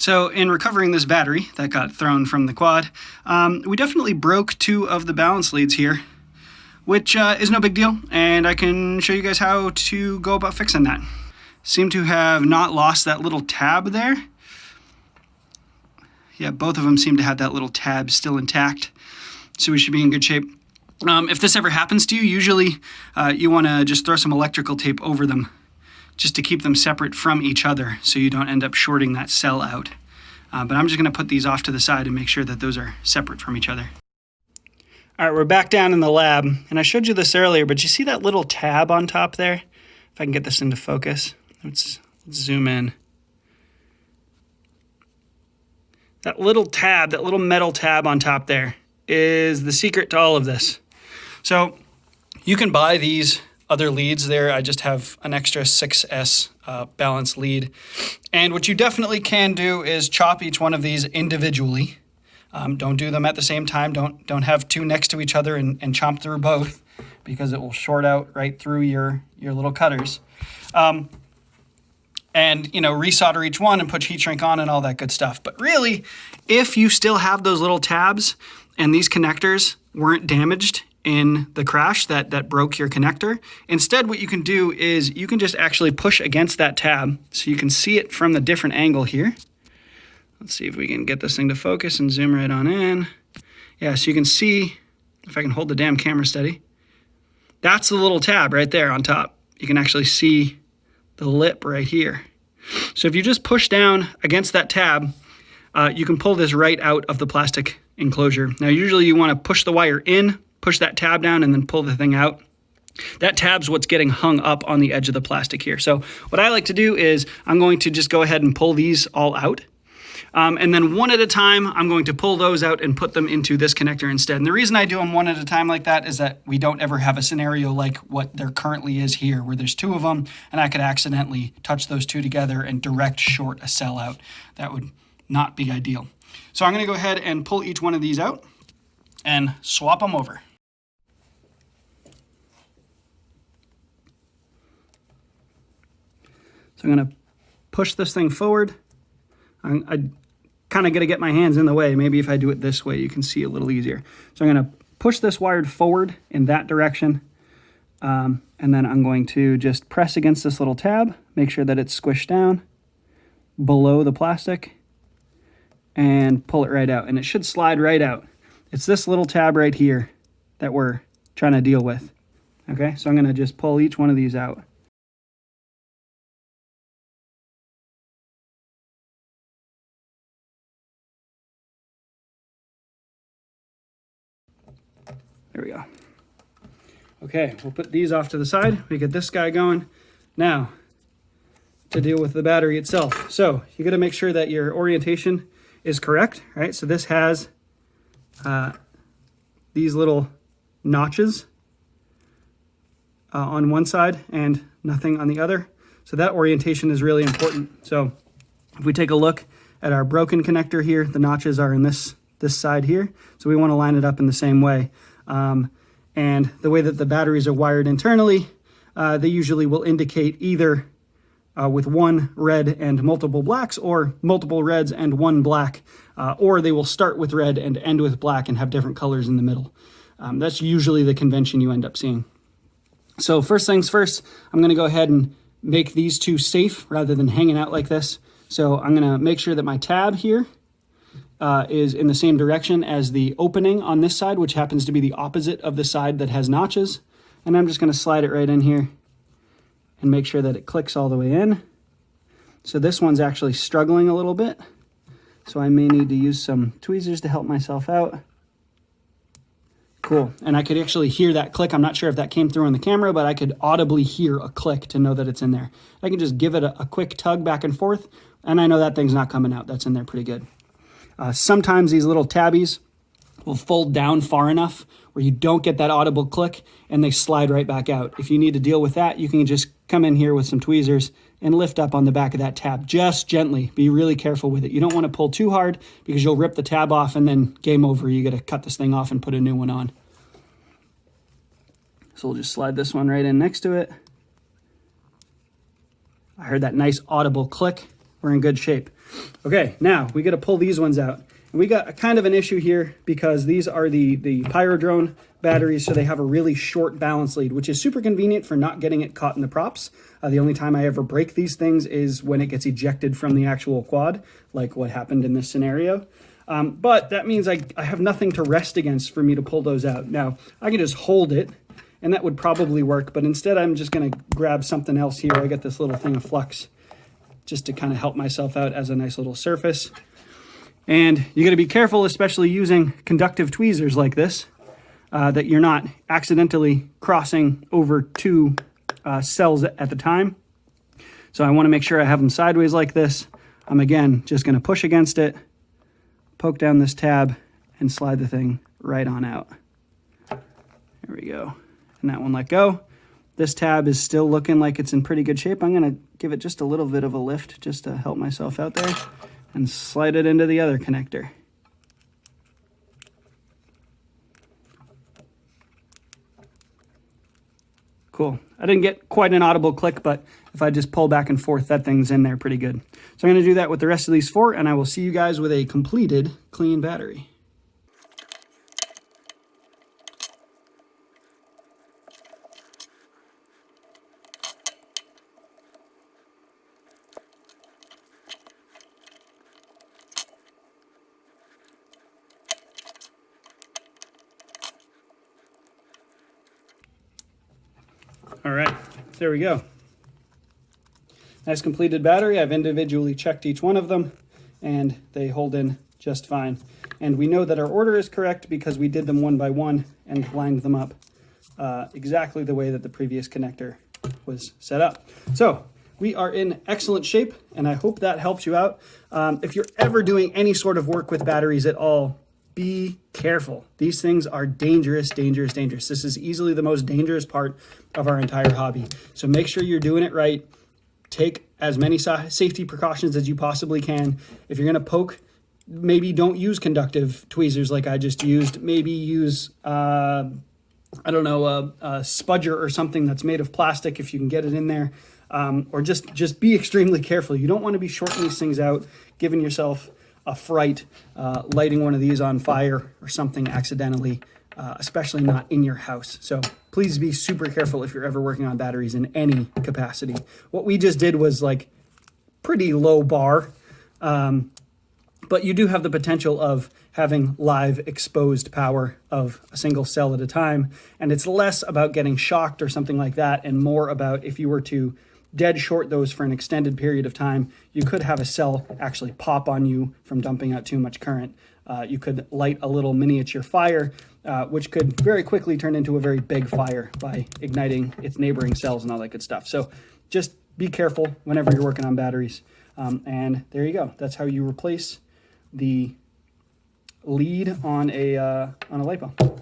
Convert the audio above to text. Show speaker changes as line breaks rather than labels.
So in recovering this battery that got thrown from the quad, we definitely broke 2 of the balance leads here, which is no big deal, and I can show you guys how to go about fixing that. Seem to have not lost that little tab there. Yeah, both of them seem to have that little tab still intact, so we should be in good shape. If this ever happens to you, usually you want to just throw some electrical tape over them just to keep them separate from each other so you don't end up shorting that cell out. But I'm just going to put these off to the side and make sure that those are separate from each other. All right, we're back down in the lab, and I showed you this earlier, but you see that little tab on top there? If I can get this into focus, let's zoom in. That little tab, that little metal tab on top there is the secret to all of this. So you can buy these other leads there. I just have an extra 6S balance lead. And what you definitely can do is chop each one of these individually. Don't do them at the same time. Don't have 2 next to each other and chomp through both, because it will short out right through your little cutters. And, you know, resolder each one and put heat shrink on and all that good stuff. But really, if you still have those little tabs and these connectors weren't damaged in the crash that broke your connector, instead what you can do is you can just actually push against that tab so you can see it from the different angle here. Let's see if we can get this thing to focus and zoom right on in. Yeah, so you can see, if I can hold the damn camera steady, that's the little tab right there on top. You can actually see the lip right here. So if you just push down against that tab, you can pull this right out of the plastic enclosure. Now usually you want to push the wire in, push that tab down, and then pull the thing out. That tab's what's getting hung up on the edge of the plastic here. So what I like to do is I'm going to just go ahead and pull these all out. And then one at a time, I'm going to pull those out and put them into this connector instead. And the reason I do them one at a time like that is that we don't ever have a scenario like what there currently is here, where there's 2 of them and I could accidentally touch those 2 together and direct short a cell out. That would not be ideal. So I'm going to go ahead and pull each one of these out and swap them over. So I'm going to push this thing forward. I kind of got to get my hands in the way. Maybe if I do it this way, you can see a little easier. So I'm going to push this wire forward in that direction. And then I'm going to just press against this little tab, make sure that it's squished down below the plastic, and pull it right out. And it should slide right out. It's this little tab right here that we're trying to deal with. Okay, so I'm going to just pull each one of these out. There we go. Okay, we'll put these off to the side. We get this guy going. Now, to deal with the battery itself. So you got to make sure that your orientation is correct, right? So this has these little notches on one side and nothing on the other. So that orientation is really important. So if we take a look at our broken connector here, the notches are in this side here. So we want to line it up in the same way. And the way that the batteries are wired internally, they usually will indicate either with 1 red and multiple blacks, or multiple reds and 1 black, or they will start with red and end with black and have different colors in the middle. That's usually the convention you end up seeing. So first things first, I'm going to go ahead and make these 2 safe rather than hanging out like this. So I'm going to make sure that my tab here is in the same direction as the opening on this side, which happens to be the opposite of the side that has notches. And I'm just going to slide it right in here and make sure that it clicks all the way in. So this one's actually struggling a little bit, so I may need to use some tweezers to help myself out. Cool, and I could actually hear that click. I'm not sure if that came through on the camera, but I could audibly hear a click to know that it's in there. I can just give it a quick tug back and forth, and I know that thing's not coming out. That's in there pretty good. Sometimes these little tabbies will fold down far enough where you don't get that audible click and they slide right back out. If you need to deal with that, you can just come in here with some tweezers and lift up on the back of that tab just gently. Be really careful with it. You don't want to pull too hard because you'll rip the tab off and then game over. You got to cut this thing off and put a new one on. So we'll just slide this one right in next to it. I heard that nice audible click we're in good shape. Okay, now we got to pull these ones out. And we got a kind of an issue here because these are the Pyrodrone batteries, so they have a really short balance lead, which is super convenient for not getting it caught in the props. The only time I ever break these things is when it gets ejected from the actual quad, like what happened in this scenario. But that means I have nothing to rest against for me to pull those out. Now, I can just hold it, and that would probably work, but instead I'm just going to grab something else here. I got this little thing of flux just to kind of help myself out as a nice little surface. And you got to be careful, especially using conductive tweezers like this, that you're not accidentally crossing over two cells at the time. So I want to make sure I have them sideways like this. I'm again just going to push against it, poke down this tab, and slide the thing right on out. There we go. And that one let go. This tab is still looking like it's in pretty good shape. I'm going to give it just a little bit of a lift just to help myself out there and slide it into the other connector. Cool. I didn't get quite an audible click, but if I just pull back and forth, that thing's in there pretty good. So I'm going to do that with the rest of these 4, and I will see you guys with a completed clean battery. All right, there we go. Nice completed battery. I've individually checked each one of them, and they hold in just fine. And we know that our order is correct because we did them one by one and lined them up exactly the way that the previous connector was set up. So we are in excellent shape, and I hope that helps you out. If you're ever doing any sort of work with batteries at all, be careful. These things are dangerous, dangerous, dangerous. This is easily the most dangerous part of our entire hobby. So make sure you're doing it right. Take as many safety precautions as you possibly can. If you're going to poke, maybe don't use conductive tweezers like I just used. Maybe use, I don't know, a spudger or something that's made of plastic if you can get it in there. Or just be extremely careful. You don't want to be shorting these things out, giving yourself a fright, lighting one of these on fire or something accidentally, especially not in your house. So please be super careful if you're ever working on batteries in any capacity. What we just did was like pretty low bar, but you do have the potential of having live exposed power of a single cell at a time. And it's less about getting shocked or something like that, and more about if you were to dead short those for an extended period of time, you could have a cell actually pop on you from dumping out too much current. You could light a little miniature fire, which could very quickly turn into a very big fire by igniting its neighboring cells and all that good stuff. So just be careful whenever you're working on batteries. And there you go. That's how you replace the lead on a lipo.